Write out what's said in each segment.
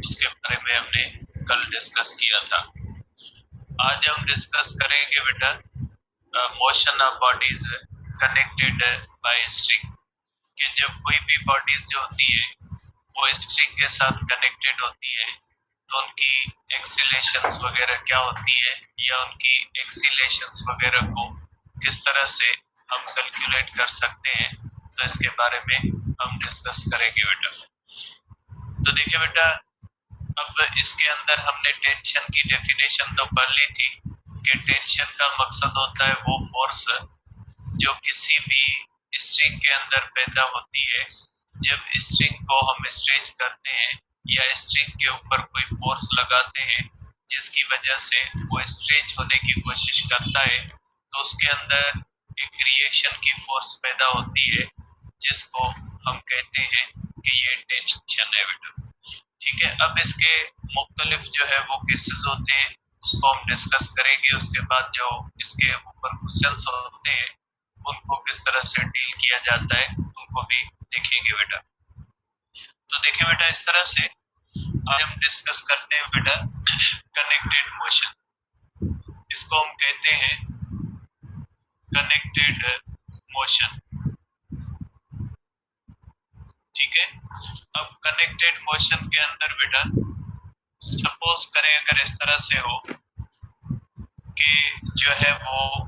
उसके बारे में हमने कल डिस्कस किया था। आज हम डिस्कस करेंगे बेटा motion of bodies connected by string, कि जब कोई भी बॉडीज जो होती है वो स्ट्रिंग के साथ कनेक्टेड होती है तो उनकी एक्सीलेशंस वगैरह क्या होती है, या उनकी एक्सीलेशंस वगैरह को किस तरह से हम कैलकुलेट कर सकते हैं, तो इसके बारे में हम डिस्कस करेंगे बेटा। तो देखिए बेटा, अब इसके अंदर हमने टेंशन की डेफिनेशन तो पढ़ ली थी कि टेंशन का मकसद होता है वो फोर्स जो किसी भी स्ट्रिंग के अंदर पैदा होती है जब स्ट्रिंग को हम स्ट्रेच करते हैं या स्ट्रिंग के ऊपर कोई फोर्स लगाते हैं जिसकी वजह से वो स्ट्रेच होने की कोशिश करता है, तो उसके अंदर एक रिएक्शन की फोर्स पैदा होती है जिसको हम कहते हैं कि ये टेंशन है बेटा। ठीक है, अब इसके मुख्तलिफ जो है वो केसेस होते हैं, उसको हम डिस्कस करेंगे। उसके बाद जो इसके ऊपर क्वेश्चंस होते हैं उनको किस तरह से डील किया जाता है उनको भी देखेंगे बेटा। तो देखिए बेटा, इस तरह से आज हम डिस्कस करते हैं बेटा कनेक्टेड मोशन। इसको हम कहते हैं कनेक्टेड मोशन। ठीक है, अब कनेक्टेड मोशन के अंदर बेटा सपोज करें अगर इस तरह से हो कि जो है वो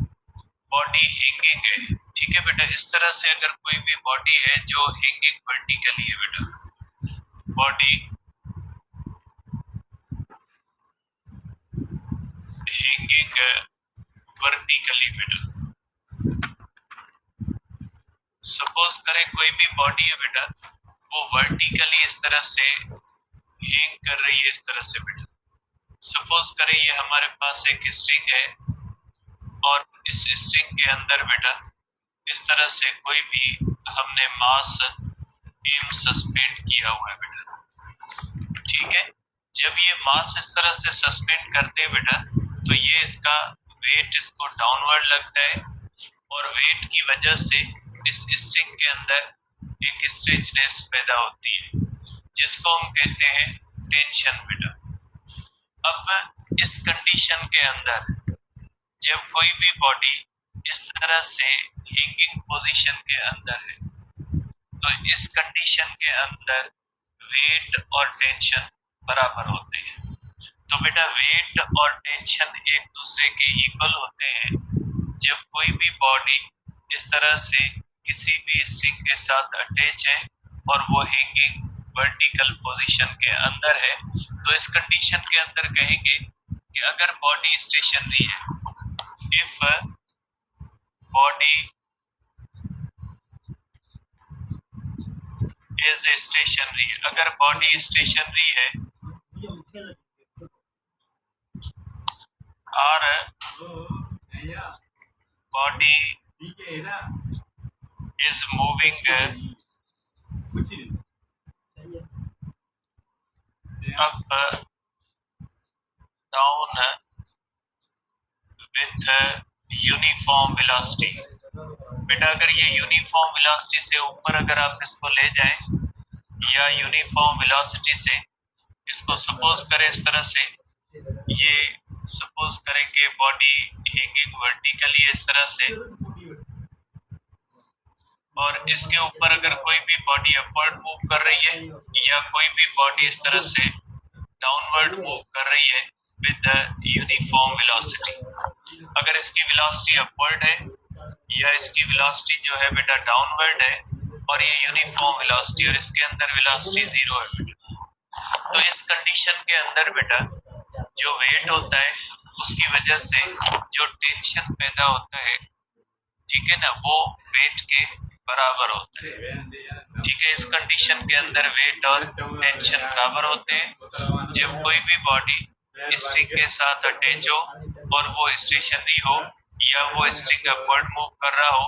बॉडी हैंगिंग है। ठीक है बेटा, इस तरह से अगर कोई भी बॉडी है जो हैंगिंग वर्टिकली है बेटा, बॉडी हैंगिंग वर्टिकली बेटा, सपोज करें कोई भी बॉडी है बेटा वो वर्टिकली इस तरह से हैंग कर रही है, इस तरह से बेटा। सपोज करें ये हमारे पास एक स्ट्रिंग है और इस स्ट्रिंग के अंदर बेटा इस तरह से कोई भी हमने मास एम सस्पेंड किया हुआ है बेटा। ठीक है, जब ये मास इस तरह से सस्पेंड करते हैं बेटा तो ये इसका वेट इसको डाउनवर्ड लगता है और वेट की वजह से इस स्ट्रिंग के अंदर एक स्ट्रेचनेस पैदा होती है जिसको हम कहते हैं टेंशन बेटा। अब इस कंडीशन के अंदर जब कोई भी बॉडी इस तरह से हैंगिंग पोजीशन के अंदर है तो इस कंडीशन के अंदर वेट और टेंशन बराबर होते हैं। तो बेटा वेट और टेंशन एक दूसरे के इक्वल होते हैं जब कोई भी बॉडी इस तरह से किसी भी स्ट्रिंग के साथ अटैच है और वो हैंगिंग वर्टिकल पोजीशन के अंदर है। तो इस कंडीशन के अंदर कहेंगे कि अगर बॉडी स्टेशनरी है, इफ बॉडी इज स्टेशनरी, अगर बॉडी स्टेशनरी है और body is moving up down with uniform velocity. बेटा अगर ये यूनिफॉर्म वेलोसिटी से ऊपर अगर आप इसको ले जाएं या यूनिफॉर्म वेलोसिटी से इसको सपोज करें इस तरह से, ये सपोज करें कि बॉडी हैंगिंग वर्टिकली इस तरह से और इसके ऊपर अगर कोई भी बॉडी अपवर्ड मूव कर रही है या कोई भी बॉडी इस तरह से डाउनवर्ड मूव कर रही है विद यूनिफॉर्म वेलोसिटी। अगर इसकी वेलोसिटी अपवर्ड है या इसकी वेलोसिटी जो है बेटा डाउनवर्ड है और ये यूनिफॉर्म वेलोसिटी और इसके अंदर वेलोसिटी जीरो है बेटा, तो इस कंडीशन के अंदर बेटा जो वेट होता है उसकी वजह से जो टेंशन पैदा होता है, ठीक है ना, वो वेट के बराबर होता है। ठीक है, इस कंडीशन के अंदर वेट और टेंशन बराबर होते हैं जब कोई भी बॉडी स्ट्रिंग के साथ अटैच हो और वो स्टेशनरी हो या वो स्ट्रिंग अपवर्ड मूव कर रहा हो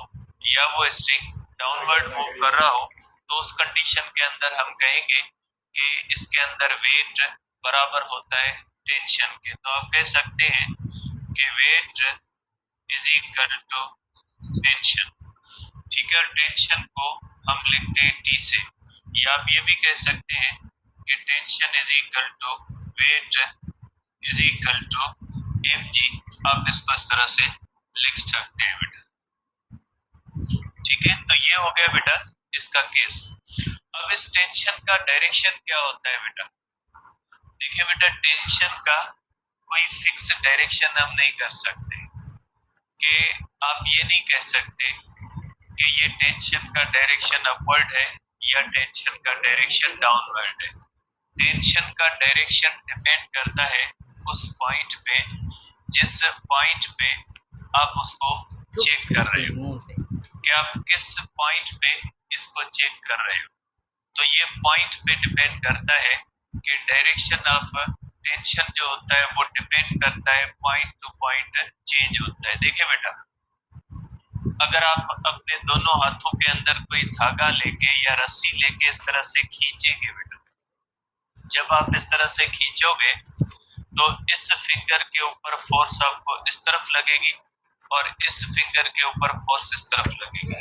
या वो स्ट्रिंग डाउनवर्ड मूव कर रहा हो, तो उस कंडीशन के अंदर हम कहेंगे कि इसके अंदर वेट बराबर होता है टेंशन के। तो आप कह सकते हैं कि weight is equal to tension. ठीक है, टेंशन को हम लिखते हैं टी से, या आप ये भी कह सकते हैं कि कि tension is equal to weight is equal to mg। आप इसको इस तरह से लिख सकते हैं बेटा। ठीक है, तो ये हो गया बेटा इसका केस। अब इस टेंशन का डायरेक्शन क्या होता है बेटा? देखिए बेटा, टेंशन का कोई फिक्स डायरेक्शन हम नहीं कर सकते कि आप ये नहीं कह सकते कि ये टेंशन का डायरेक्शन अपवर्ड है या टेंशन का डायरेक्शन डाउनवर्ड है। टेंशन का डायरेक्शन डिपेंड करता है उस पॉइंट पे, जिस पॉइंट पे आप उसको चेक कर रहे हो, कि आप किस पॉइंट पे इसको चेक कर रहे हो। तो ये पॉइंट पे डिपेंड करता है कि डायरेक्शन ऑफ टेंशन जो होता है वो डिपेंड करता है, पॉइंट टू पॉइंट चेंज होता है। देखिए बेटा, अगर आप अपने दोनों हाथों के अंदर कोई धागा लेके या रस्सी लेके इस तरह से खींचेंगे बेटा, जब आप इस तरह से खींचोगे तो इस फिंगर के ऊपर फोर्स आपको इस तरफ लगेगी और इस फिंगर के ऊपर फोर्स इस तरफ लगेगी।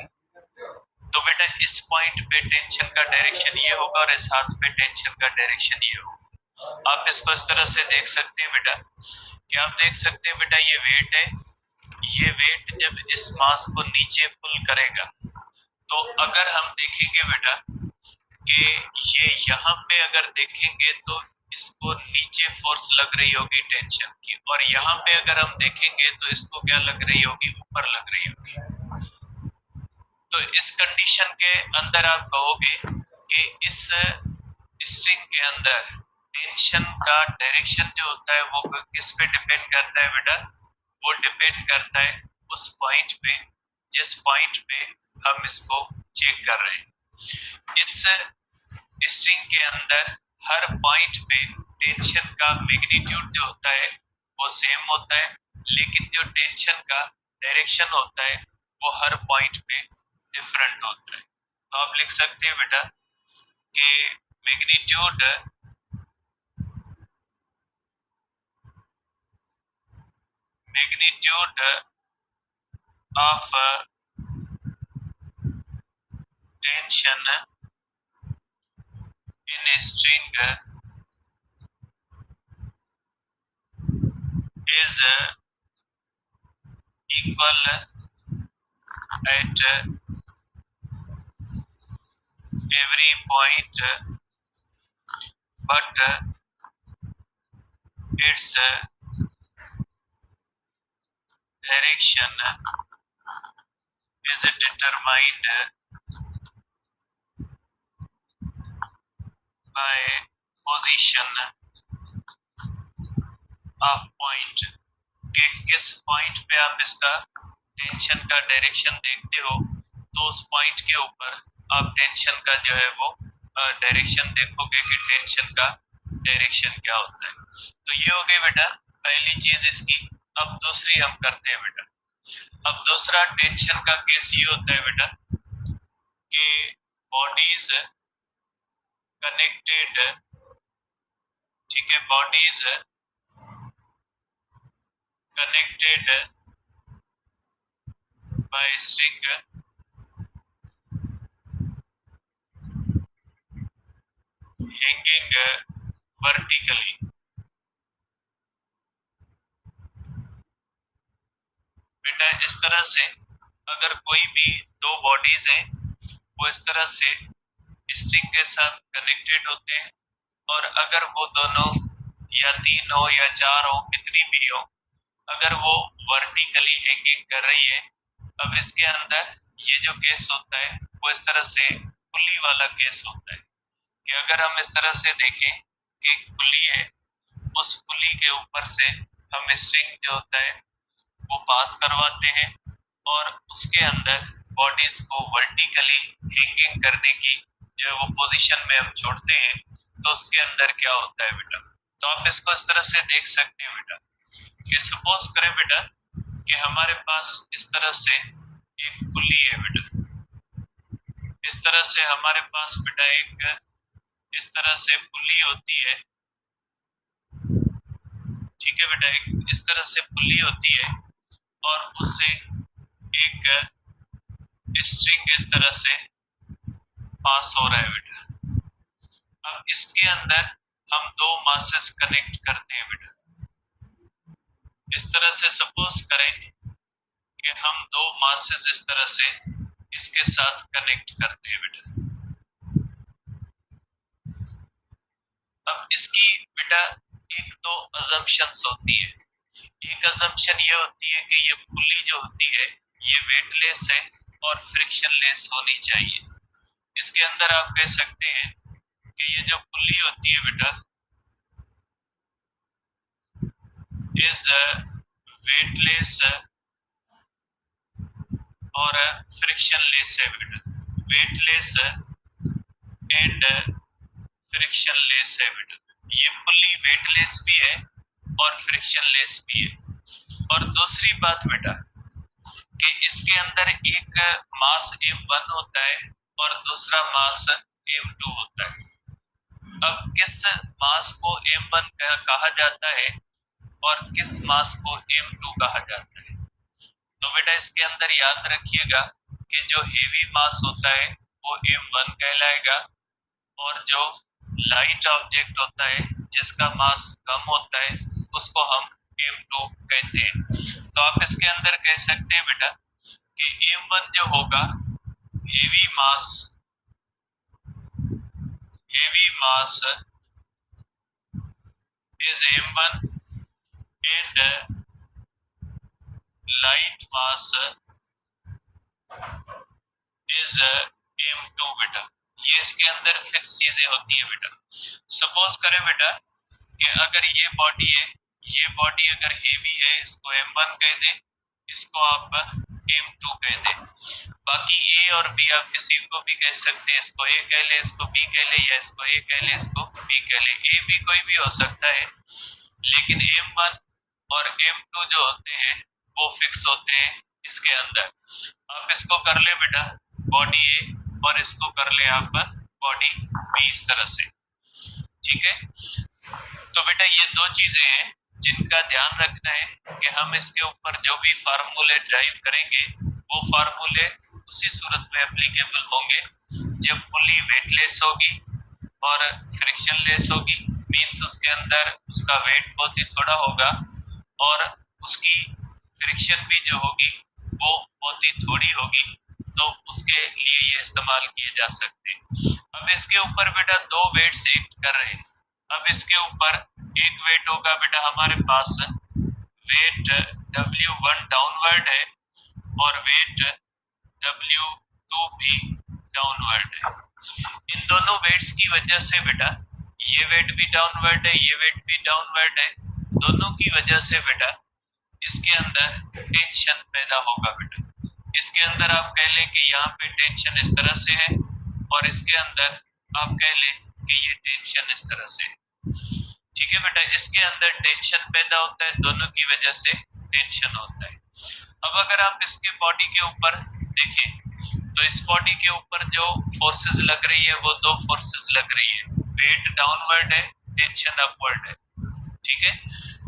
तो बेटा इस पॉइंट पे टेंशन का डायरेक्शन ये होगा और इस हाथ पे टेंशन का डायरेक्शन ये होगा। आप इसको इस तरह से देख सकते हैं बेटा, कि आप देख सकते हैं बेटा ये वेट है, ये वेट जब इस मास को नीचे पुल करेगा तो अगर हम देखेंगे बेटा कि ये यहाँ पे अगर देखेंगे तो इसको नीचे फोर्स लग रही होगी टेंशन की, और यहाँ पे अगर हम देखेंगे तो इसको क्या लग रही होगी, ऊपर लग रही होगी। तो इस कंडीशन के अंदर आप कहोगे कि इस स्ट्रिंग के अंदर टेंशन का डायरेक्शन जो होता है वो किस पे डिपेंड करता है बेटा? वो डिपेंड करता है उस पॉइंट पे जिस पॉइंट पे हम इसको चेक कर रहे हैं। इस स्ट्रिंग के अंदर हर पॉइंट पे टेंशन का मैग्नीट्यूड जो होता है वो सेम होता है, लेकिन जो टेंशन का डायरेक्शन होता है वो हर पॉइंट पे डिफरेंट होता है। तो आप लिख सकते हैं बेटा कि magnitude of tension in a string is equal at every point, but its direction is determined by position of point। कि किस पॉइंट पे आप इसका टेंशन का डायरेक्शन देखते हो तो उस पॉइंट के ऊपर आप टेंशन का जो है वो डायरेक्शन देखोगे कि टेंशन का डायरेक्शन क्या होता है। तो ये हो गई बेटा पहली चीज इसकी। अब दूसरी हम करते हैं बेटा। अब दूसरा टेंशन का केस ये होता है बेटा कि बॉडीज कनेक्टेड, ठीक है, bodies connected by string hanging vertically। बेटा इस तरह से अगर कोई भी दो बॉडीज हैं वो इस तरह से स्ट्रिंग के साथ कनेक्टेड होते हैं, और अगर वो दोनों या तीन हो या चार हो, कितनी भी हो, अगर वो वर्टिकली हैंगिंग कर रही है। अब इसके अंदर ये जो केस होता है वो इस तरह से पुली वाला केस होता है कि अगर हम इस तरह से देखें कि पुली है, उस पुली के ऊपर से हम स्ट्रिंग जो होता है वो पास करवाते हैं और उसके अंदर बॉडीज को वर्टिकली हैंगिंग करने की जो है वो पोजीशन में हम छोड़ते हैं। तो उसके अंदर क्या होता है बेटा? तो आप इसको इस तरह से देख सकते हैं बेटा कि सपोज करें बेटा कि हमारे पास इस तरह से एक पुली है बेटा, इस तरह से हमारे पास बेटा एक इस तरह से पुली होती है, ठीक है बेटा, एक इस तरह से पुली होती है और उससे एक स्ट्रिंग इस तरह से पास हो रहा है बेटा। अब इसके अंदर हम दो मासेस कनेक्ट करते हैं बेटा। इस तरह से सपोज करें कि हम दो मासेस इस तरह से इसके साथ कनेक्ट करते हैं बेटा। अब इसकी बेटा एक तो अजम्पशंस होती है। एक अजम्पशन ये होती है कि ये पुली जो होती है ये वेटलेस है और फ्रिक्शनलेस होनी चाहिए। इसके अंदर आप कह सकते हैं कि ये जो पुली होती है बेटा इज वेटलेस और फ्रिक्शनलेस है बेटा। वेटलेस एंड फ्रिक्शनलेस है बेटा। ये पुली वेटलेस भी है और फ्रिक्शनलेस भी है। और दूसरी बात बेटा कि इसके अंदर एक मास m1 होता है और दूसरा मास m2 होता है। अब किस मास को m1 कहा जाता है और किस मास को m2 कहा जाता है? तो बेटा इसके अंदर याद रखिएगा कि जो हेवी मास होता है वो m1 कहलाएगा और जो लाइट ऑब्जेक्ट होता है जिसका मास कम होता है उसको हम m2 कहते हैं। तो आप इसके अंदर कह सकते हैं बेटा कि m1 जो होगा heavy mass is m1 and light mass is m2 बेटा। ये इसके अंदर फिक्स चीजें होती है बेटा। सपोज करें बेटा कि अगर ये बॉडी है, ये बॉडी अगर हेवी है इसको m1 कह दें, इसको आप m2 कह दें। बाकी ए और बी आप किसी को भी कह सकते हैं, इसको ए कह ले, इसको बी कह ले, या इसको ए कह ले, इसको बी कह ले। ए बी कोई भी हो सकता है, लेकिन m1 और m2 जो होते हैं वो फिक्स होते हैं इसके अंदर। आप इसको कर ले बेटा बॉडी ए और इसको कर ले आप बॉडी बी, इस तरह से। ठीक है, तो बेटा ये दो चीजें हैं जिनका ध्यान रखना है कि हम इसके ऊपर जो भी फार्मूले ड्राइव करेंगे वो फार्मूले उसी सूरत में एप्लीकेबल होंगे जब पुली वेटलेस होगी और फ्रिक्शनलेस होगी। मींस उसके अंदर उसका वेट बहुत ही थोड़ा होगा और उसकी फ्रिक्शन भी जो होगी वो बहुत ही थोड़ी होगी, तो उसके लिए ये इस्तेमाल किए जा सकते हैं। अब इसके ऊपर बेटा दो वेट्स एक्ट कर रहे हैं। अब इसके ऊपर एक वेट होगा बेटा हमारे पास वेट W1 डाउनवर्ड है और वेट W2 भी डाउनवर्ड है। इन दोनों वेट्स की वजह से बेटा ये वेट भी डाउनवर्ड है, ये वेट भी डाउनवर्ड है। दोनों की वजह से बेटा इसके अंदर टेंशन पैदा होगा बेटा। इसके अंदर आप कह लें कि यहाँ पे टेंशन इस तरह से है और इसके अंदर आप कह लें कि ये टेंशन इस तरह से है। ठीक है बेटा, इसके अंदर टेंशन पैदा होता है, दोनों की वजह से टेंशन होता है। अब अगर आप इसके बॉडी के ऊपर देखें तो इस बॉडी के ऊपर जो फोर्सेस लग रही है वो दो फोर्सेस लग रही है, वेट डाउनवर्ड है, टेंशन अपवर्ड है। ठीक है,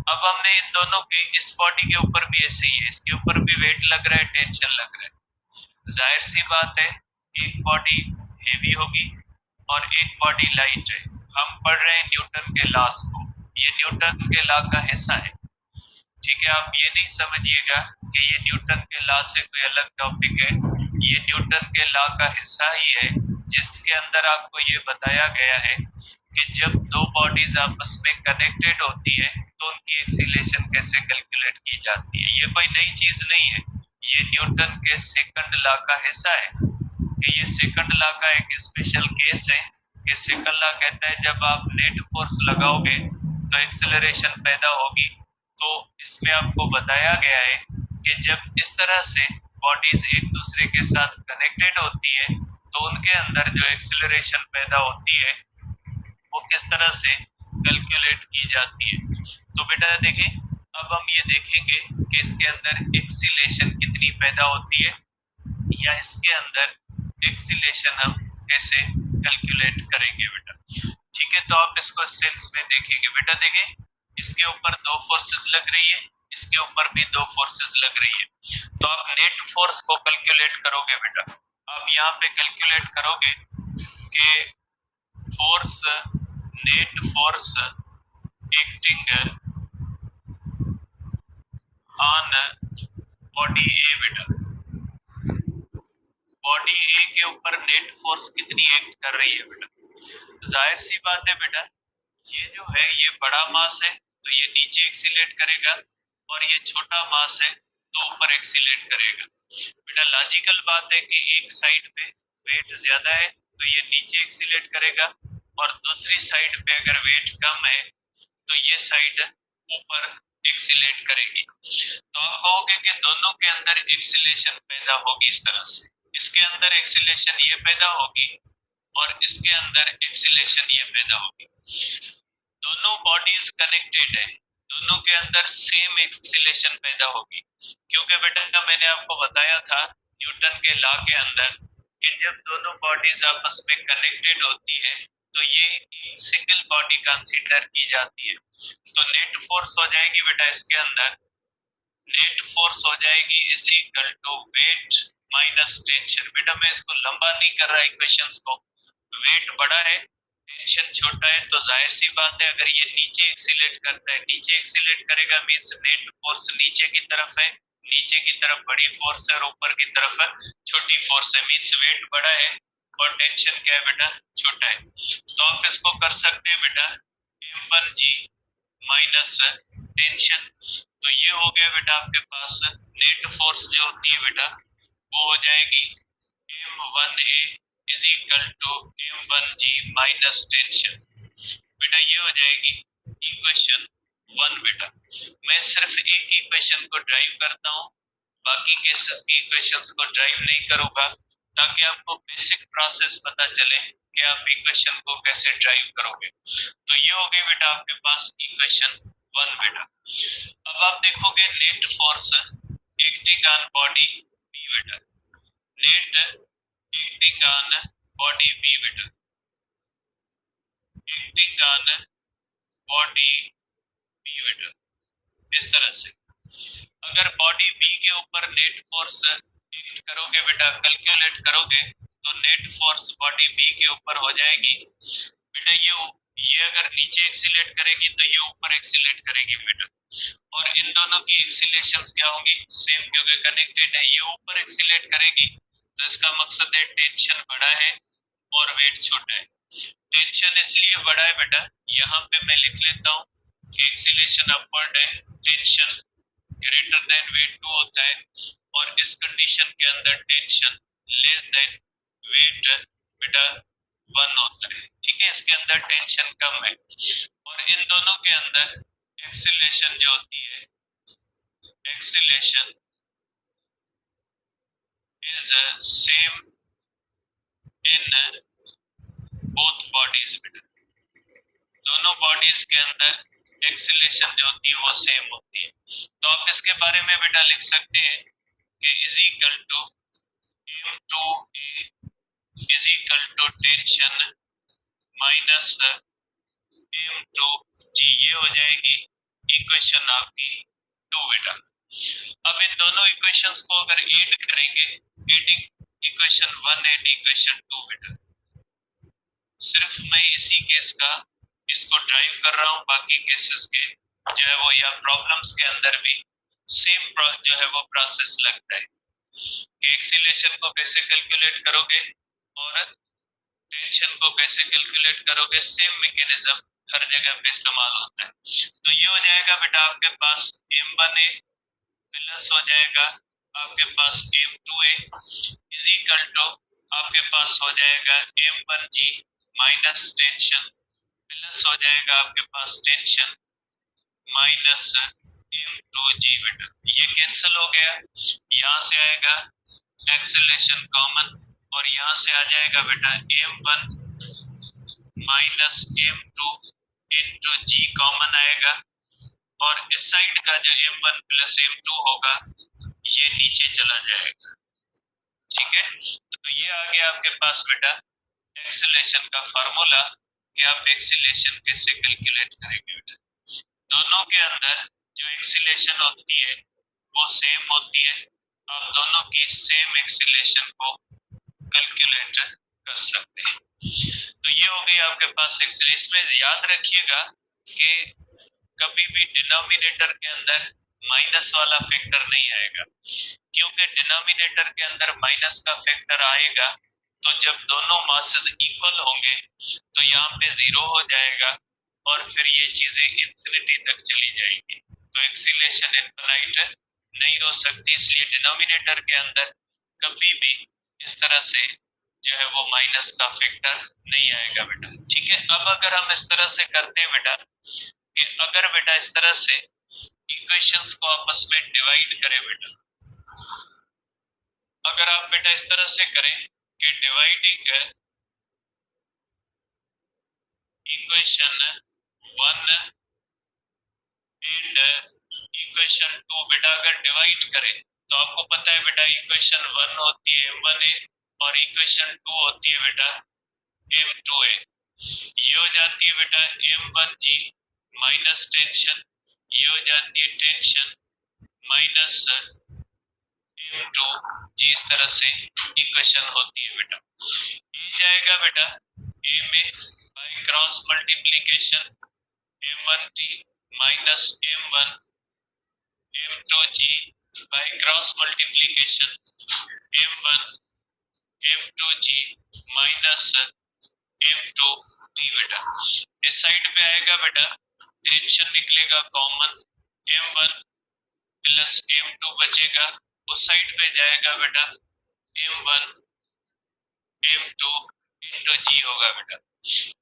अब हमने इन दोनों के इस बॉडी के ऊपर भी ऐसे ही है, इसके ऊपर भी वेट लग रहा है, टेंशन लग रहा है। जाहिर सी बात है एक बॉडी हेवी होगी और एक बॉडी लाइट है। हम पढ़ रहे हैं न्यूटन के लॉस को, ये न्यूटन के लॉ का हिस्सा है। ठीक है, आप ये नहीं समझिएगा कि ये न्यूटन के लॉ से कोई अलग टॉपिक है, ये न्यूटन के लॉ का हिस्सा ही है जिसके अंदर आपको ये बताया गया है कि जब दो बॉडीज आपस में कनेक्टेड होती है तो उनकी एक्सीलरेशन कैसे कैलकुलेट की जाती है। ये कोई नई चीज नहीं है, ये न्यूटन के सेकंड लॉ का हिस्सा है कि ये सेकंड लॉ का एक स्पेशल केस है कि सेकंड लॉ कहता है जब आप नेट फोर्स लगाओगे तो एक्सीलरेशन पैदा होगी। तो इसमें आपको बताया गया है कि जब इस तरह से बॉडीज एक दूसरे के साथ कनेक्टेड होती है तो उनके अंदर जो एक्सीलरेशन पैदा होती है वो किस तरह से कैलकुलेट की जाती है। तो बेटा देखें, अब हम ये देखेंगे कि इसके अंदर एक्सीलरेशन कितनी पैदा होती है या इसके अंदर एक्सीलरेशन हम कैसे कैलकुलेट करेंगे बेटा। ठीक है, तो आप इसको सेंस में देखेंगे बेटा। देखें, इसके ऊपर दो फोर्सेस लग रही है, इसके ऊपर भी दो फोर्सेस लग रही है। तो आप नेट फोर्स को कैलकुलेट करोगे बेटा। आप यहाँ पे कैलकुलेट करोगे कि force, net force acting on body A बेटा, बॉडी ए के ऊपर नेट फोर्स कितनी एक्ट कर रही है बेटा? जाहिर सी बात है बेटा, ये जो है ये बड़ा मास है तो ये नीचे एक्सीलेट करेगा, और ये छोटा मास है तो ऊपर एक्सीलेट करेगा। बेटा लॉजिकल बात है कि एक साइड पे वेट ज्यादा है तो ये नीचे एक्सीलेट करेगा, और दूसरी साइड पे अगर वेट कम है तो ये साइड ऊपर एक्सीलेट करेगी। तो आप कहोगे कि दोनों के अंदर एक्सीलेशन पैदा होगी इस तरह से, इसके अंदर एक्सीलेशन ये पैदा होगी और इसके अंदर एक्सीलेशन ये पैदा होगी। दोनों बॉडीज कनेक्टेड है, दोनों के अंदर सेम एक्सीलेशन पैदा होगी, क्योंकि बेटा मैंने आपको बताया था न्यूटन के लॉ के अंदर कि जब दोनों बॉडीज आपस में कनेक्टेड होती है तो ये एक सिंगल बॉडी कंसीडर की जाती है। तो नेट फोर्स हो जाएगी बेटा इसके अंदर, नेट फोर्स हो जाएगी is equal to weight minus tension. बेटा मैं इसको लंबा नहीं कर रहा इक्वेशंस को, वेट बड़ा है टेंशन छोटा है, तो जाहिर सी बात है अगर ये नीचे एक्सीलेट करता है, नीचे एक्सीलेट करेगा मींस नेट फोर्स नीचे की तरफ है, नीचे की तरफ बड़ी फोर्स है और ऊपर की तरफ छोटी फोर्स है, मींस वेट बड़ा है और टेंशन क्या है बेटा छोटा है। तो आप इसको कर सकते हैं बेटा m1g माइनस टेंशन, तो ये हो गया बेटा आपके पास नेट फोर्स जो होती है बेटा वो हो जाएगी m1a is equal to m1g minus tension. बेटा ये हो जाएगी इक्वेशन 1 बेटा। मैं सिर्फ एक इक्वेशन को ड्राइव करता हूँ, बाकी केसेस की इक्वेशंस को ड्राइव नहीं करूंगा, ताकि आपको बेसिक प्रोसेस पता चले कि आप इक्वेशन को कैसे ड्राइव करोगे। तो ये हो गई बेटा आपके पास इक्वेशन 1 बेटा। अब आप देखोगे net force acting on body B बेटा, net acting on body B बेटा, एक्टिंग ऑन बॉडी बी बेटा, इस तरह से अगर बॉडी बी के ऊपर नेट फोर्स एक्ट करोगे बेटा, कैलकुलेट करोगे तो नेट फोर्स बॉडी बी के ऊपर हो जाएगी बेटा, ये अगर नीचे एक्सीलेट करेगी तो ये ऊपर एक्सीलेट करेगी बेटा, और इन दोनों की एक्सीलेशंस क्या होंगी सेम, क्योंकि कनेक्टेड है। ये ऊपर एक्सीलेट करेगी तो इसका मकसद है टेंशन बड़ा है और वेट छोटा है। टेंशन इसलिए बड़ा है बेटा, यहाँ पे मैं लिख लेता हूँ कि एक्सीलेशन अपवर्ड है, टेंशन ग्रेटर देन वेट 2 होता है, और इस कंडीशन के अंदर टेंशन लेस देन वेट बेटा 1 होता है। ठीक है, इसके अंदर टेंशन कम है, और इन दोनों के अंदर एक्सीलेशन जो होती है, acceleration is same in both bodies बेटा, दोनों बॉडीज के अंदर एक्सीलेशन जो होती है वो सेम होती है। तो आप इसके बारे में बेटा लिख सकते हैं कि is equal to m2a is equal to tension minus m2g, ये हो जाएगी इक्वेशन आपकी 2 बेटा। अब इन दोनों इक्वेशंस को अगर ऐड करेंगे, एडिंग इक्वेशन 1 एंड इक्वेशन 2 बेटा, सिर्फ मैं इसी केस का इसको ड्राइव कर रहा हूँ, बाकी केसेस के जो है वो या प्रॉब्लम्स के अंदर भी सेम जो है वो प्रोसेस लगता है कि एक्सीलेशन को कैसे कैलकुलेट करोगे और टेंशन को कैसे कैलकुलेट करोगे, सेम मैकेनिज्म हर जगह पे इस्तेमाल होता है। तो ये हो जाएगा बेटा आपके पास m1a प्लस हो जाएगा आपके पास m2a इज इक्वल टू आपके पास हो जाएगा m1g माइनस टेंशन प्लस हो जाएगा आपके पास टेंशन माइनस m2g बेटा, ये कैंसिल हो गया, यहाँ से आएगा एक्सेलेरेशन कॉमन और यहाँ से आ जाएगा बेटा m1 minus m2 into g common आएगा, और इस साइड का जो m1 प्लस m2 होगा ये नीचे चला जाएगा। ठीक है, तो ये आ गया आपके पास बेटा एक्सेलेरेशन का फार्मूला कि आप एक्सेलेरेशन कैसे कैलकुलेट करेंगे बेटा। दोनों के अंदर जो एक्सेलेरेशन होती है वो सेम होती है, आप दोनों की सेम एक्सेलेरेशन को कैलकुलेट कर सकते हैं। तो ये हो गई आपके पास एक्सीलेशन, इसमें याद रखिएगा कि कभी भी डिनोमिनेटर के अंदर माइनस वाला फैक्टर नहीं आएगा, क्योंकि डिनोमिनेटर के अंदर माइनस का फैक्टर आएगा तो जब दोनों मासेस इक्वल होंगे तो यहाँ पे जीरो हो जाएगा और फिर ये चीजें इंफिनिटी तक चली जाएंगी, तो एक्सीलेशन इनफिनाइट नहीं हो सकती। इसलिए डिनोमिनेटर के अंदर कभी भी इस तरह से जो है वो माइनस का फैक्टर नहीं आएगा बेटा। ठीक है, अब अगर हम इस तरह से करते हैं बेटा कि अगर बेटा इस तरह से इक्वेशंस को आपस में डिवाइड करें बेटा, अगर आप बेटा इस तरह से करें कि डिवाइडिंग इक्वेशन 1 एंड इक्वेशन 2 बेटा अगर डिवाइड करें तो आपको पता है बेटा इक्वेशन 1 होती है m1a और इक्वेशन 2 होती है बेटा m2a। ये हो जाती है बेटा m1g माइनस टेंशन, ये हो जाती है टेंशन माइनस m2 जी, इस तरह से इक्वेशन होती है बेटा। ये जाएगा बेटा a में by cross multiplication m1t minus m1 m2g by cross multiplication m1 m2g minus m2t बेटा। इस साइड पे आएगा बेटा टेंशन निकलेगा कॉमन, m1 प्लस m2 बचेगा, उस साइड पे जाएगा बेटा m1 m2 इंटू जी होगा बेटा।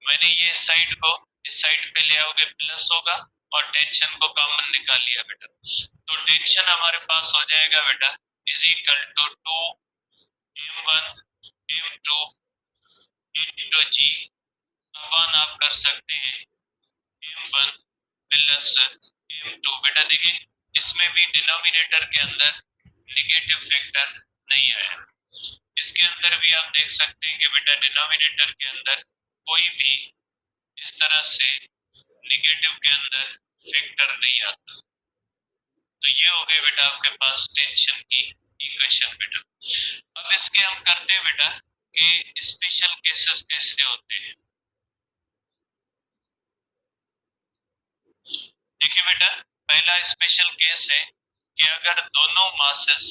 मैंने ये साइड को इस साइड पे ले आओगे प्लस होगा और टेंशन को कॉमन निकाल लिया बेटा, तो टेंशन हमारे पास हो जाएगा बेटा is equal to 2 m1 m2 into g अपन आप कर सकते हैं m1 प्लस m2 बेटा। देखिए इसमें भी डिनोमिनेटर के अंदर नेगेटिव फैक्टर नहीं आया, इसके अंदर भी आप देख सकते हैं कि बेटा डिनोमिनेटर के अंदर कोई भी इस तरह से नेगेटिव के अंदर फैक्टर नहीं आता। तो ये हो गए बेटा आपके पास टेंशन की इक्वेशन बेटा। अब इसके हम करते हैं बेटा कि स्पेशल केसेस कैसे होते हैं। देखिए बेटा पहला स्पेशल केस है कि अगर दोनों मासेस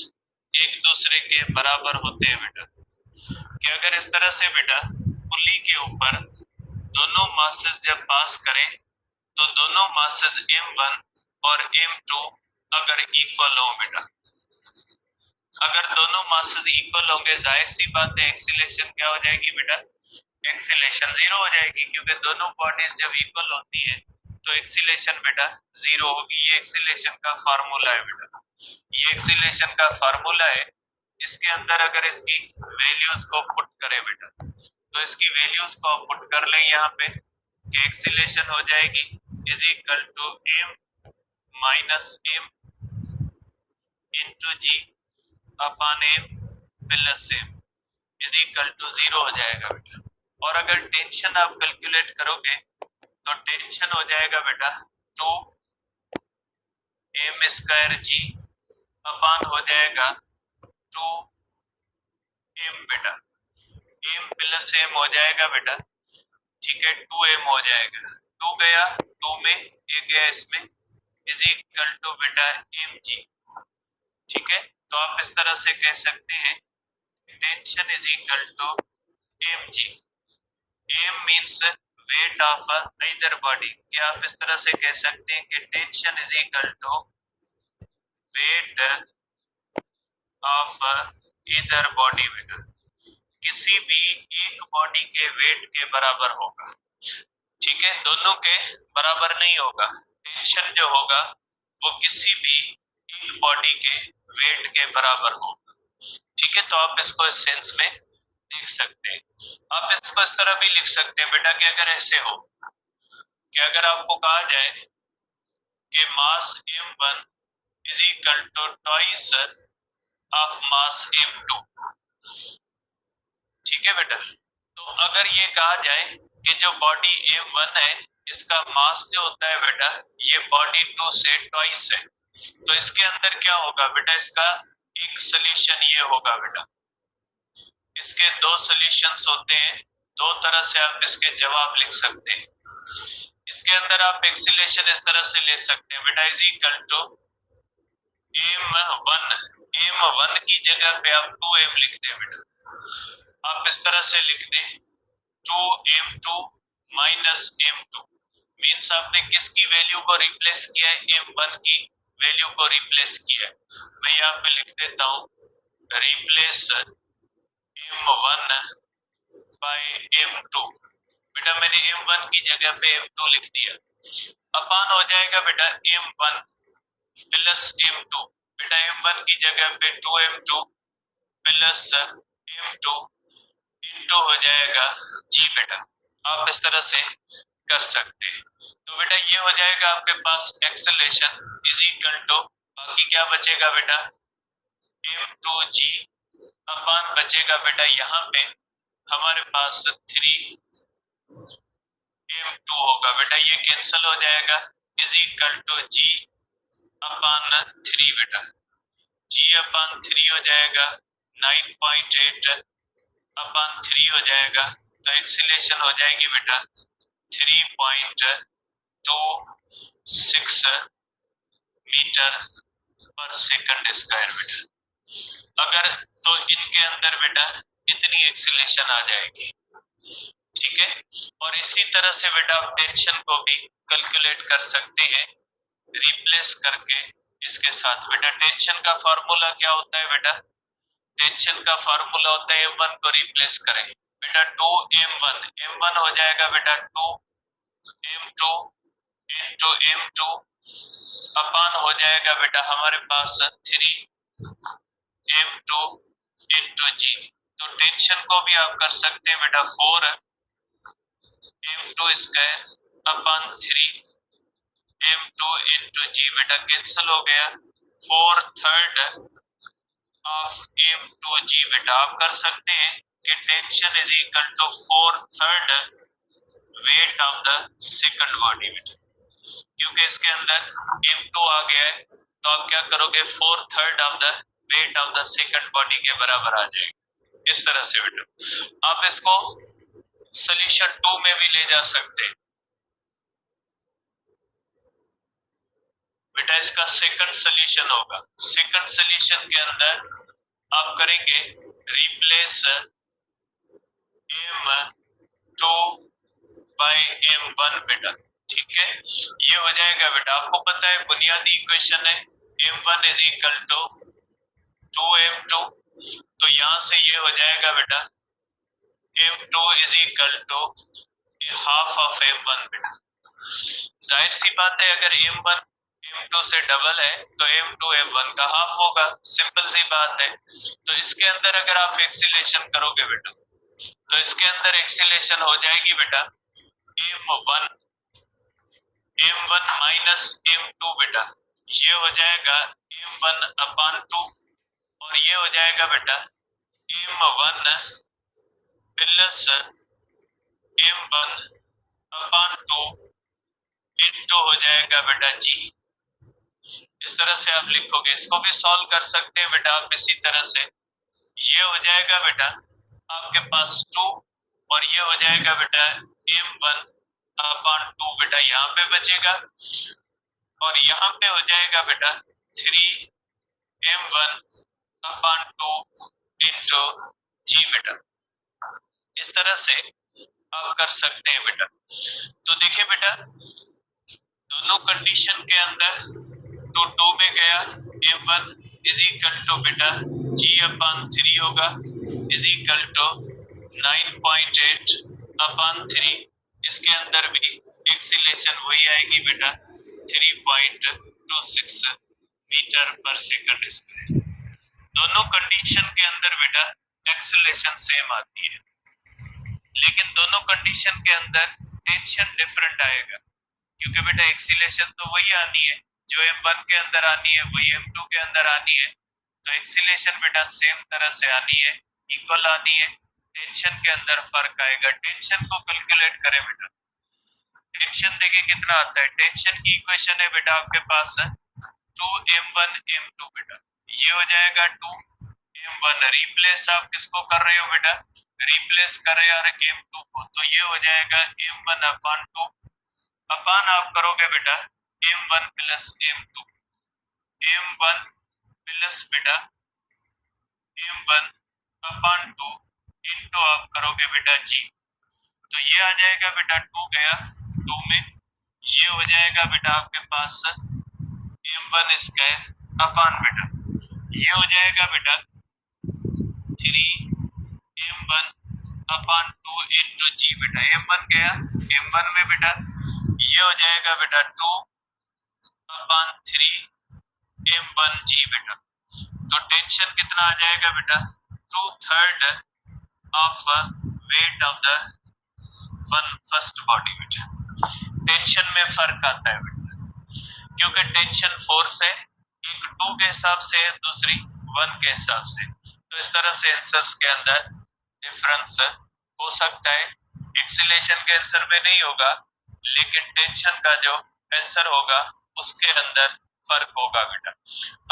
एक दूसरे के बराबर होते हैं बेटा, कि अगर इस तरह से बेटा पुली के ऊपर दोनों मासेस जब पास करें तो दोनों मासेस m1 और m2 अगर इक्वल हो बेटा, अगर दोनों मासेस इक्वल होंगे जाहिर सी बात है एक्सीलरेशन क्या हो जाएगी बेटा, एक्सीलरेशन जीरो हो जाएगी, क्योंकि दोनों बॉडीज जब इक्वल होती है तो एक्सीलरेशन बेटा जीरो होगी। ये एक्सीलरेशन का फार्मूला है बेटा, ये एक्सीलरेशन का फार्मूला है। इसके अंदर अगर इसकी वैल्यूज को पुट करें बेटा तो इसकी वैल्यूज को पुट कर लें यहाँ पे कि एक्सीलरेशन हो जाएगी is equal to m minus m into g upon m plus m is equal to zero हो जाएगा बेटा। और अगर टेंशन आप कैलकुलेट करोगे तो टेंशन हो जाएगा बेटा 2 m स्क्वायर जी अपॉन हो जाएगा 2 m बेटा, m प्लस m हो जाएगा बेटा। ठीक है 2m हो जाएगा, 2 गया 2 में, एक गया इसमें, इज इक्वल टू बेटा mg। ठीक है, तो आप इस तरह से कह सकते हैं tension is equal to mg। m means weight of either body, क्या आप इस तरह से कह सकते हैं कि tension is equal to weight of either body बेटा, किसी भी एक बॉडी के वेट के बराबर होगा। ठीक है, दोनों के बराबर नहीं होगा, टेंशन जो होगा वो किसी भी एक बॉडी के वेट के बराबर होगा। ठीक है, तो आप इसको इस सेंस में देख सकते हैं। आप इसको इस तरह भी लिख सकते हैं बेटा कि अगर ऐसे हो कि अगर आपको कहा जाए कि mass m1 is equal to twice of mass m2। ठीक है बेटा, तो अगर ये कहा जाए कि जो बॉडी m1 है इसका मास जो होता है बेटा ये बॉडी 2 से ट्वाइस है, तो इसके अंदर क्या होगा बेटा, इसका एक सोल्यूशन ये होगा बेटा, इसके दो सॉल्यूशंस होते हैं। दो तरह से आप इसके जवाब लिख सकते हैं। इसके अंदर आप एक्सीलेशन इस तरह से ले सकते हैं, बेटा इज इक्वल टू m1 की जगह पे आप 2m लिख दें बेटा। आप इस तरह से लिख दें 2m2 माइनस m2, मीन्स आपने किसकी वैल्यू को रिप्लेस किया है, m1 की वैल्यू को रिप्लेस किया है। मैं यहाँ पे लिख देता हूँ रिप्लेस m1 बाय m2। बेटा मैंने m1 की जगह पे m2 लिख दिया, अपान हो जाएगा बेटा m1 प्लस m2। बेटा m1 की जगह पे 2m2 प्लस m2 इंटू हो जाएगा जी। बेटा आप इस तरह से कर सकते हैं। तो बेटा ये हो जाएगा आपके पास एक्सेलेरेशन इज इक्वल टू, बाकी क्या बचेगा बेटा m2g अपान बचेगा बेटा यहाँ पे हमारे पास 3m2 होगा। बेटा ये कैंसिल हो जाएगा, इज इक्वल टू g अपान 3। बेटा g अपान 3 हो जाएगा 9.8 अपान 3 हो जाएगा, तो एक्सीलेशन हो जाएगी बेटा 3.26 मीटर पर सेकंड स्क्वायर। बेटा अगर तो इनके अंदर बेटा इतनी एक्सीलेशन आ जाएगी, ठीक है। और इसी तरह से बेटा आप टेंशन को भी कैलकुलेट कर सकते हैं रिप्लेस करके इसके साथ। बेटा टेंशन का फार्मूला क्या होता है बेटा, टेंशन का फार्मूला होता है m1 को रिप्लेस करें बेटा 2m1, m1 हो जाएगा बेटा 2m2 इंटू m2 अपान हो जाएगा बेटा हमारे पास 3m2 इंटू जी। तो टेंशन को भी आप कर सकते हैं बेटा 4m2 square upon 3m2 into जी। बेटा कैंसिल हो गया 4/3 ऑफ m2g। बेटा आप कर सकते हैं कि tension is equal to 4/3 weight of the second body. बेटा क्योंकि इसके अंदर m2 आ गया है, तो आप क्या करोगे 4/3 of the wait of the second body के बराबर आ जाएगा। इस तरह से बेटा आप इसको सोल्यूशन 2 में भी ले जा सकते हैं। बेटा इसका सेकंड सोल्यूशन होगा, सेकंड सोल्यूशन के अंदर आप करेंगे रिप्लेस m2 बाय m1। बेटा ठीक है, ये हो जाएगा बेटा, आपको पता है बुनियादी इक्वेशन है m1 is equal to 2m2, तो यहां से ये हो जाएगा बेटा m2 is equal to half of m1। बेटा जाहिर सी बात है अगर m1 m2 से डबल है तो m2 m1 का हाफ होगा, सिंपल सी बात है। तो इसके अंदर अगर आप एक्सीलेशन करोगे बेटा, तो इसके अंदर एक्सीलेशन हो जाएगी बेटा m1 माइनस m2। बेटा ये हो जाएगा m1 अपान 2, और ये हो जाएगा बेटा m1 प्लस m1 अपान 2 इंटू हो जाएगा बेटा जी। इस तरह से आप लिखोगे, इसको भी सॉल्व कर सकते हैं बेटा आप इसी तरह से। ये हो जाएगा बेटा आपके पास 2, और ये हो जाएगा बेटा m1 अपान 2। बेटा यहाँ पे बचेगा, और यहाँ पे हो जाएगा बेटा 3m1 अपान 2 इंटू जी। बेटा इस तरह से आप कर सकते हैं बेटा। तो देखिए बेटा दोनों कंडीशन के अंदर तो 2 में गया m1 इज इक्वल टू बेटा g अपान 3 होगा, इज इक्वल टू 9.8 अपान 3। इसके अंदर भी एक्सीलेशन वही आएगी बेटा 3.26 मीटर पर सेकंड स्क्वायर। दोनों कंडीशन के अंदर बेटा एक्सीलेशन सेम आती है, लेकिन दोनों कंडीशन के अंदर टेंशन डिफरेंट आएगा, क्योंकि बेटा एक्सीलेशन तो वही आनी है जो m1 के अंदर आनी है, वही m2 के अंदर आनी है। तो एक्सीलेशन बेटा सेम तरह से आनी है, इक्वल आनी है। टेंशन के अंदर फर्क आएगा। टेंशन को कैलकुलेट करें बेटा, टेंशन देखिए कितना आता है। टेंशन की इक्वेशन है बेटा आपके पास 2m1 m2। बेटा ये हो जाएगा 2m1, रिप्लेस आप किसको कर रहे हो बेटा, रिप्लेस करें यार m2 को, तो ये हो जाएगा m1 अपॉन 2, अपान आप करोगे बेटा m1 plus m2, m1 plus बेटा m1 अपॉन 2 इंटू आप करोगे बेटा g, तो ये आ जाएगा बेटा 2 गया 2 में, ये हो जाएगा बेटा आपके पास m1 स्क्वायर अपॉन बेटा ये हो जाएगा बेटा 3m1 अपॉन 2 इंटू जी, बेटा m1 गया m1 में बेटा, ये हो जाएगा बेटा 2 अपॉन 3m1 जी बेटा, तो टेंशन कितना आ जाएगा बेटा 2/3 of weight of the first body बेटा। टेंशन में फर्क आता है बेटा, क्योंकि टेंशन फोर्स है, एक 2 के हिसाब से है, दूसरी 1 के हिसाब से, तो इस तरह से आंसर्स के अंदर डिफरेंस हो सकता है। एक्सीलरेशन के आंसर में नहीं होगा, लेकिन टेंशन का जो आंसर होगा उसके अंदर फर्क होगा बेटा।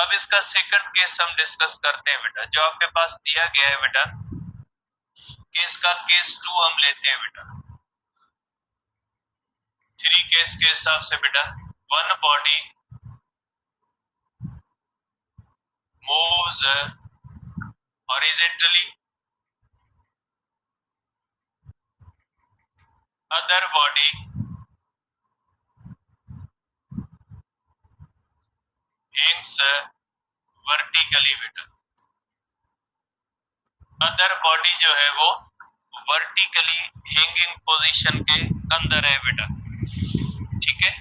अब इसका सेकंड केस हम डिस्कस करते हैं बेटा, जो आपके पास दिया गया है बेटा, केस का केस 2 हम लेते हैं बेटा। 3 केस के हिसाब से बेटा, one body moves horizontally, other body hangs vertically बेटा। अदर बॉडी जो है वो वर्टिकली हैंगिंग पोजीशन के अंदर है बेटा, ठीक है।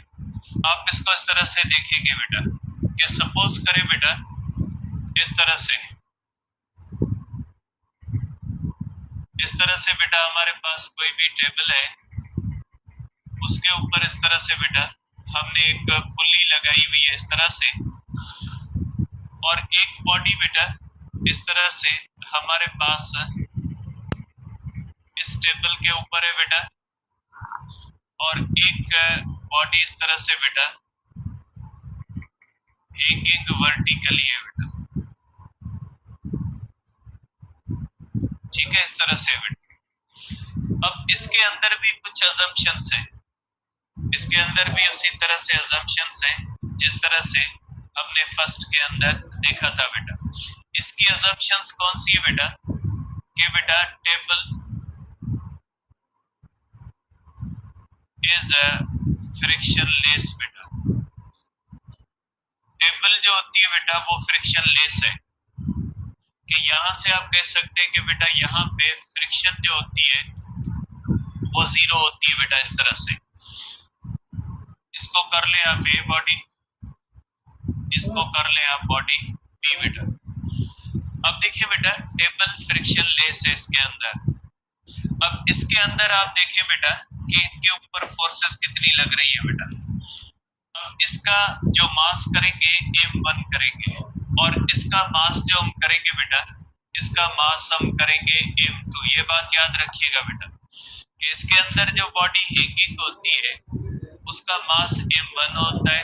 आप इसको इस तरह से देखेंगे बेटा कि सपोज करें बेटा इस तरह से बेटा हमारे पास कोई भी टेबल है, उसके ऊपर इस तरह से बेटा हमने एक पुल्ली लगाई हुई है इस तरह से, और एक बॉडी बेटा इस तरह से हमारे पास इस टेबल के ऊपर है बेटा, और एक बॉडी इस तरह से बेटा हैंगिंग वर्टिकली है बेटा, ठीक है, इस तरह से बेटा। अब इसके अंदर भी कुछ अजम्पशंस है, इसके अंदर भी उसी तरह से अजम्पशंस है जिस तरह से हमने फर्स्ट के अंदर देखा था बेटा। इसकी अजम्पशंस कौन सी है बेटा कि बेटा टेबल इज फ्रिक्शनलेस बेटा, टेबल जो होती है बेटा वो फ्रिक्शनलेस है, कि यहां से आप कह सकते हैं कि बेटा यहाँ पे फ्रिक्शन जो होती है वो 0 होती है बेटा, इस तरह से। इसको कर ले आप ए बॉडी, इसको कर ले आप बॉडी बी बेटा। अब देखिए बेटा टेबल फ्रिक्शनलेस है इसके अंदर। अब इसके अंदर आप देखें बेटा कि इनके ऊपर फोर्सेस कितनी लग रही है बेटा। अब इसका जो मास करेंगे m1 करेंगे, और इसका मास जो हम करेंगे बेटा, इसका मास हम करेंगे m2। ये बात याद रखिएगा बेटा कि इसके अंदर जो बॉडी हैंगिंग होती है उसका मास m1 होता है,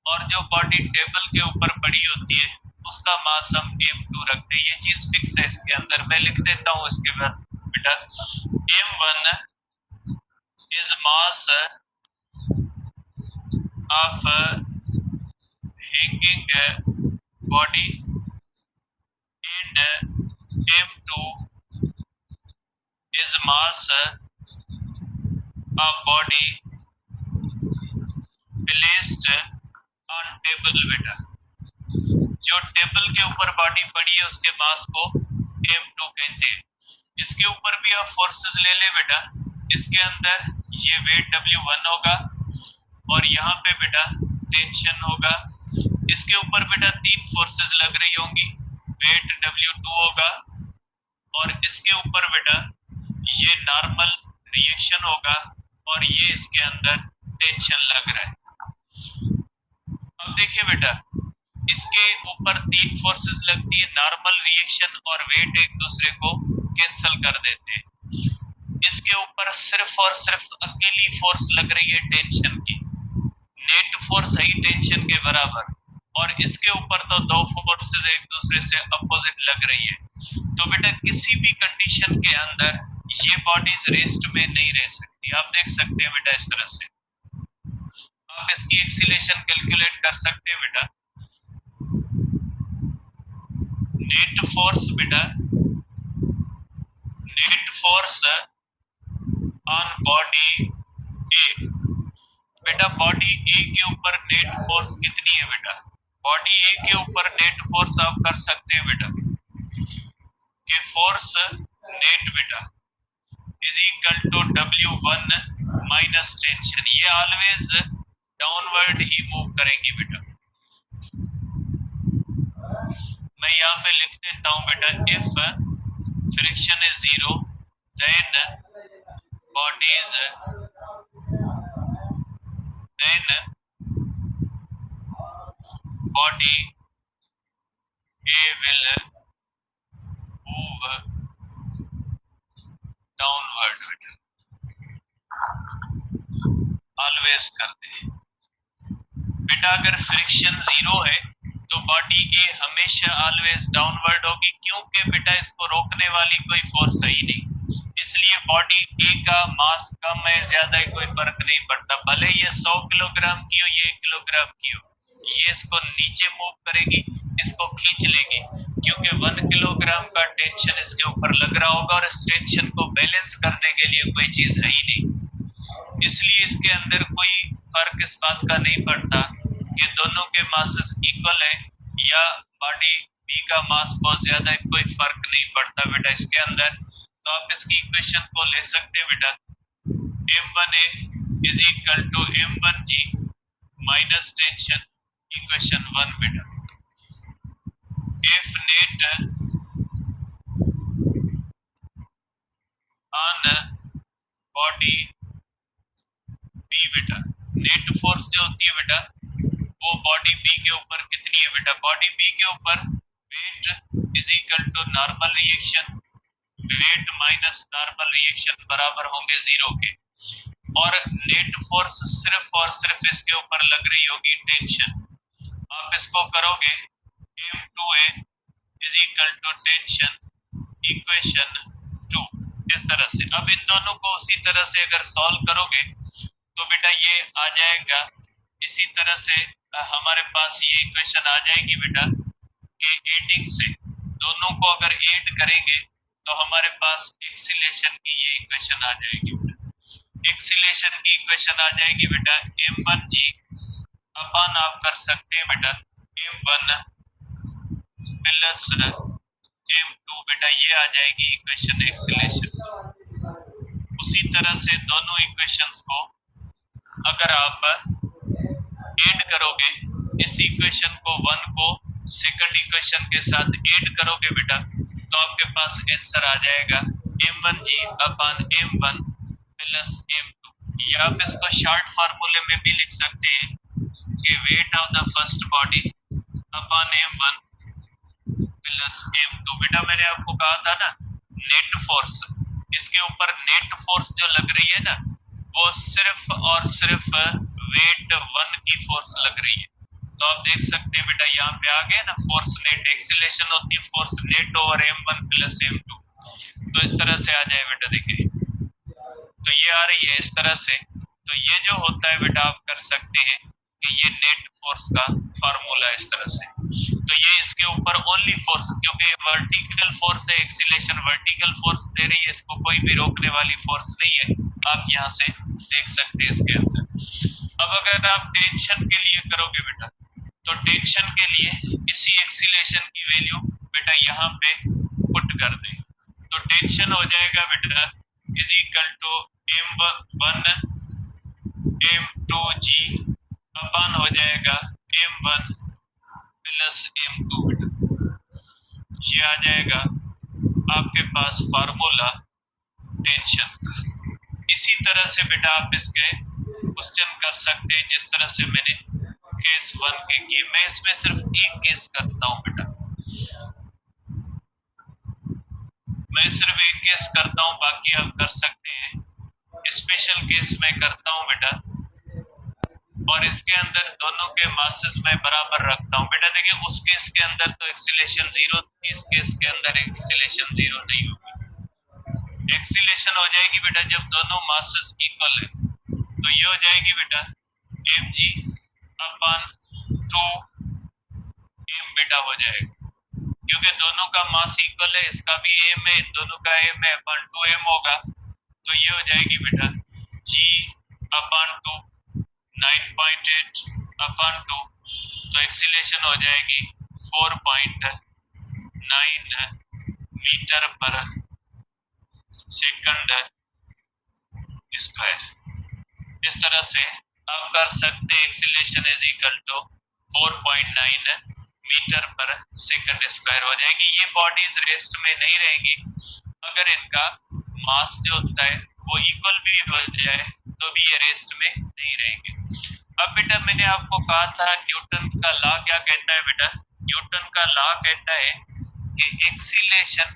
और जो बॉडी टेबल के ऊपर पड़ी होती है उसका मास हम m2 रखते हैं। ये चीज फिक्स है इसके अंदर, मैं लिख देता हूँ इसके बाद बेटा, m1 is mass of hanging body and m2 is mass of body placed on table बेटा। जो टेबल के ऊपर बॉडी पड़ी है उसके मास को m2 कहते हैं। इसके ऊपर भी आप फोर्सेस ले ले बेटा, इसके अंदर ये वेट W1 होगा, और यहाँ पे बेटा टेंशन होगा। इसके ऊपर बेटा 3 फोर्सेस लग रही होंगी, वेट W2 होगा, और इसके ऊपर बेटा ये नॉर्मल रिएक्शन होगा, और ये इसके अंदर टेंशन लग रहा है। अब देखिए बेटा इसके ऊपर 3 फोर्सेस लगती है, नॉर्मल रिएक्शन और वेट एक दूसरे को कैंसिल कर देते हैं। इसके ऊपर सिर्फ और सिर्फ अकेली फोर्स लग रही है टेंशन की, नेट फोर्स है टेंशन के बराबर, और इसके ऊपर तो 2 फोर्सेस एक दूसरे से अपोजिट लग रही है, तो बेटा किसी भी कंडीशन के अंदर ये बॉडीज रेस्ट में नहीं रह सकती। आप देख सकते हैं बेटा इस तरह से आप इसकी एक्सीलेशन कैलकुलेट कर सकते हैं बेटा। नेट फोर्स बेटा, net force on body A. बेटा बॉडी ए के ऊपर नेट फोर्स कितनी है बेटा? बॉडी ए के ऊपर नेट फोर्स आप कर सकते हैं बेटा कि फोर्स नेट बेटा is equal to W1 minus tension. ये ऑलवेज डाउनवर्ड ही मूव करेंगी बेटा। मैं यहाँ पे लिख देता हूँ बेटा, if friction is zero then bodies then body A will move downward बेटा। ऑलवेज करते हैं बेटा। अगर फ्रिक्शन जीरो है तो बॉडी ए हमेशा ऑलवेज डाउनवर्ड होगी, क्योंकि बेटा इसको रोकने वाली कोई फोर्स है ही नहीं। इसलिए बॉडी ए का मास कम है ज्यादा है कोई फर्क नहीं पड़ता, भले ये 100 किलोग्राम की हो ये 1 किलोग्राम की हो, ये इसको नीचे मूव करेगी, इसको खींच लेगी, क्योंकि 1 किलोग्राम का टेंशन इसके ऊपर लग रहा होगा और इस टेंशन को बैलेंस करने के लिए कोई चीज है ही नहीं। इसलिए इसके अंदर कोई फर्क इस बात का नहीं पड़ता कि दोनों के मासेस इक्वल है या बॉडी बी का मास बहुत ज्यादा है, कोई फर्क नहीं पड़ता बेटा इसके अंदर। तो आप इसकी इक्वेशन को ले सकते हैं बेटा, m1a is equal to m1g minus tension equation 1 बेटा। If net on body B बेटा, नेट फोर्स जो होती है बेटा वो बॉडी बी के ऊपर कितनी है बेटा? बॉडी बी के ऊपर weight is equal to normal reaction, weight minus normal reaction बराबर होंगे 0 के, और नेट फोर्स सिर्फ और सिर्फ इसके ऊपर लग रही होगी टेंशन। आप इसको करोगे m2a is equal to tension equation 2 इस तरह से। अब इन दोनों को उसी तरह से अगर सॉल्व करोगे तो बेटा ये आ जाएगा इसी तरह से, हमारे पास ये इक्वेशन आ जाएगी बेटा कि एडिंग से दोनों को अगर ऐड करेंगे तो हमारे पास एक्सीलेशन की ये इक्वेशन आ जाएगी बेटा। एक्सीलेशन की इक्वेशन आ जाएगी बेटा m1g अपन आप कर सकते हैं बेटा m1 प्लस m2 बेटा, ये आ जाएगी इक्वेशन एक्सीलेशन। उसी तरह से दोनों इक्वेशंस को अगर आप ऐड करोगे, इस इक्वेशन को 1 को सेकंड इक्वेशन के साथ ऐड करोगे बेटा तो आपके पास आंसर आ जाएगा m1g अपन m1 प्लस m2। या आप इसको शॉर्ट फार्मूले में भी लिख सकते हैं कि wait of the first body upon m1 plus m2। बेटा मैंने आपको कहा था ना नेट फोर्स, इसके ऊपर नेट फोर्स जो लग रही है ना वो सिर्फ और सिर्फ वेट 1 की फोर्स लग रही है। तो आप देख सकते हैं बेटा यहाँ पे आ गए ना, फोर्स नेट एक्सीलेशन होती है force net over m1 plus m2। तो इस तरह से आ जाए बेटा, देखिए तो ये आ रही है इस तरह से। तो ये जो होता है बेटा आप कर सकते हैं कि ये नेट फोर्स का फार्मूला इस तरह से। तो ये इसके ऊपर ओनली फोर्स, क्योंकि वर्टिकल फोर्स है, एक्सीलेशन वर्टिकल फोर्स दे रही है, इसको कोई भी रोकने वाली फोर्स नहीं है, आप यहाँ से देख सकते हैं इसके अंदर। अब अगर आप टेंशन के लिए करोगे बेटा तो टेंशन के लिए इसी एक्सीलेशन की वैल्यू बेटा यहाँ पे पुट कर दे, तो टेंशन हो जाएगा बेटा is equal to m1 m2g अपन हो जाएगा m1 प्लस m2 बेटा। ये आ जाएगा आपके पास फार्मूला टेंशन का। इसी तरह से बेटा आप इसके क्वेश्चन कर सकते हैं जिस तरह से मैंने केस 1 के किए। मैं इसमें सिर्फ एक केस करता हूं बेटा, मैं सिर्फ एक केस करता हूं, बाकी आप कर सकते हैं। स्पेशल केस में करता हूं बेटा, और इसके अंदर दोनों के मासेस में बराबर रखता हूं बेटा। देखिए उस केस के अंदर तो एक्सीलेशन 0 थी, इस केस के अंदर एक्सीलेशन जीरो नहीं होगी। एक्सीलेशन हो जाएगी बेटा जब दोनों मासेस इक्वल है, तो ये हो जाएगी बेटा mg अपॉन 2 m बेटा हो जाएगा, क्योंकि दोनों का मास इक्वल है, इसका भी m है, दोनों का m है, अपॉन 2m होगा, तो ये हो जाएगी बेटा g अपॉन 2 9.8 अपॉन 2, तो एक्सीलेशन हो जाएगी 4.9 मीटर पर सेकंड स्क्वायर। इस तरह से आप कर सकते हैं acceleration is equal to 4.9 metre per second square हो जाएगी। ये बॉडीज रेस्ट में नहीं रहेंगी अगर इनका मास जो होता है वो इक्वल भी हो जाए, तो भी ये रेस्ट में नहीं रहेंगे। अब बेटा मैंने आपको कहा था न्यूटन का लॉ क्या कहता है बेटा, न्यूटन का लॉ कहता है कि एक्सीलेशन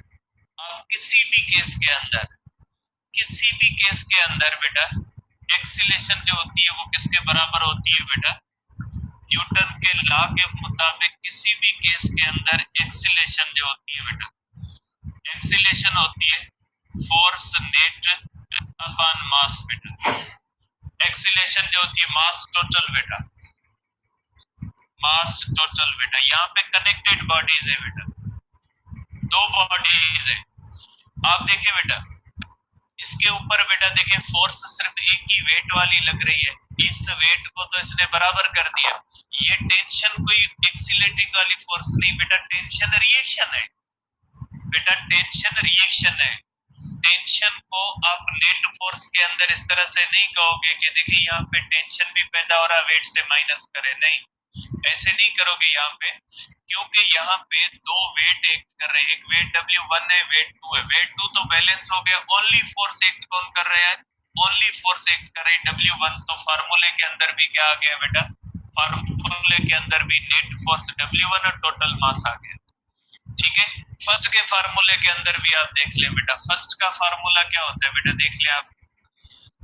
आप किसी भी केस के अंदर बेटा एक्सीलेशन जो होती है वो किसके बराबर होती है बेटा, न्यूटन के लॉ के मुताबिक किसी भी केस के अंदर एक्सीलेशन जो होती है बेटा, एक्सीलेशन होती है फोर्स नेट अपॉन मास बेटा। एक्सीलेशन जो होती है मास टोटल बेटा, मास टोटल बेटा। यहाँ पे कनेक्टेड बॉडीज है बेटा, दो बॉडीज है। आप देखिए बेटा इसके ऊपर बेटा देखिए फोर्स सिर्फ एक ही वेट वाली लग रही है, इस वेट को तो इसने बराबर कर दिया। ये टेंशन कोई एक्सीलेटिंग वाली फोर्स नहीं बेटा, टेंशन रिएक्शन है बेटा, टेंशन रिएक्शन है। टेंशन को आप नेट फोर्स के अंदर इस तरह से नहीं कहोगे कि देखिए यहाँ पे टेंशन भी पैदा हो रहा है वेट से माइनस करे, नहीं ऐसे नहीं करोगे यहाँ पे, क्योंकि यहाँ पे दो वेट एक्ट कर रहे हैं, एक वेट W1 है, वेट 2 है। वेट 2 तो बैलेंस हो गया, ओनली फोर्स एक्ट कौन कर रहा है, ओनली फोर्स एक्ट कर रही W1। तो फार्मूले के अंदर भी क्या आ गया बेटा, फार्मूले के अंदर भी नेट फोर्स W1 और टोटल मास आ गया। ठीक है, फर्स्ट के फार्मूले के अंदर भी आप देख ले बेटा, फर्स्ट का फार्मूला क्या होता है बेटा, देख ले आप,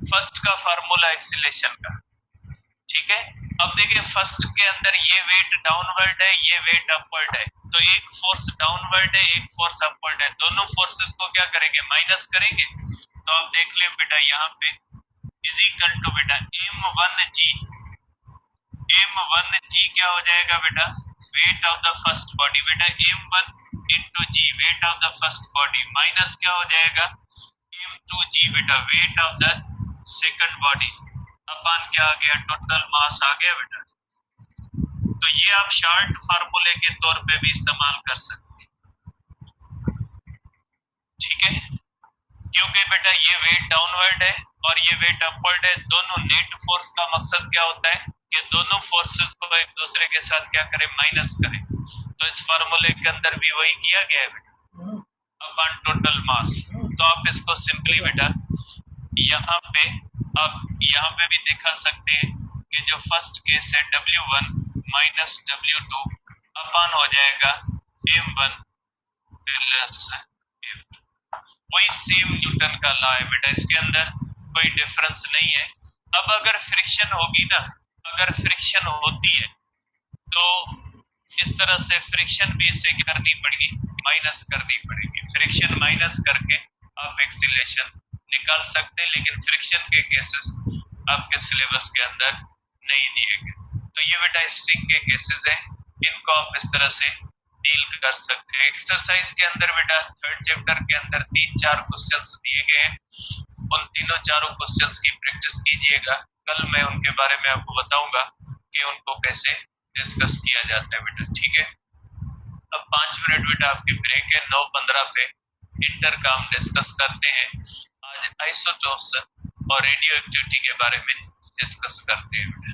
फर्स्ट का फार्मूला एक्सीलेशन का। ठीक है, अब देखिए फर्स्ट के अंदर ये वेट डाउनवर्ड है, ये वेट अपवर्ड है, तो एक फोर्स डाउनवर्ड है, एक फोर्स अपवर्ड है, दोनों फोर्सेस को क्या करेंगे, माइनस करेंगे। तो आप देख ले बेटा यहाँ पे इज इक्वल टू बेटा m1g, m1g क्या हो जाएगा बेटा, weight of the first body बेटा, m1 into g weight of the first body, minus क्या हो जाएगा m2g बेटा, weight of the second body, अपन क्या आ गया, टोटल मास आ गया बेटा। तो ये आप शॉर्ट फार्मूले के तौर पे भी इस्तेमाल कर सकते हैं। ठीक है, क्योंकि बेटा ये वेट डाउनवर्ड है और ये वेट अपवर्ड है, दोनों नेट फोर्स का मकसद क्या होता है कि दोनों फोर्सेस को एक दूसरे के साथ क्या करें, माइनस करें। तो इस फार्मूले के अंदर भी वही किया गया है बेटा, अपॉन टोटल मास। तो आप इसको सिंपली बेटा आप यहाँ पे भी दिखा सकते हैं कि जो फर्स्ट केस है W1 माइनस W2 अपॉन हो जाएगा M1 प्लस M2। वही सेम न्यूटन का लॉ है बेटा, इसके अंदर कोई डिफरेंस नहीं है। अब अगर फ्रिक्शन होगी ना, अगर फ्रिक्शन होती है तो इस तरह से फ्रिक्शन भी इसे करनी पड़ेगी, माइनस करनी पड़ेगी। फ्रिक्शन माइनस करके आप एक्सीलेशन निकाल सकते हैं, लेकिन फ्रिक्शन के केसेस आपके सिलेबस के अंदर नहीं दिए गए। तो ये बेटा स्ट्रिंग के केसेस हैं, इनको आप इस तरह से डील कर सकते हैं। एक्सरसाइज के अंदर बेटा थर्ड चैप्टर के अंदर 3-4 क्वेश्चंस दिए गए हैं, उन तीनों चारों क्वेश्चंस की प्रैक्टिस कीजिएगा। कल मैं उनके बारे में आपको बताऊंगा कि उनको कैसे डिस्कस किया जाता है बेटा। ठीक है, अब 5 मिनट बेटा आपकी ब्रेक है, 9:15 पे इंटरकॉम डिस्कस करते हैं। आज आइसोटोप्स और रेडियो एक्टिविटी के बारे में डिस्कस करते हैं बेटा।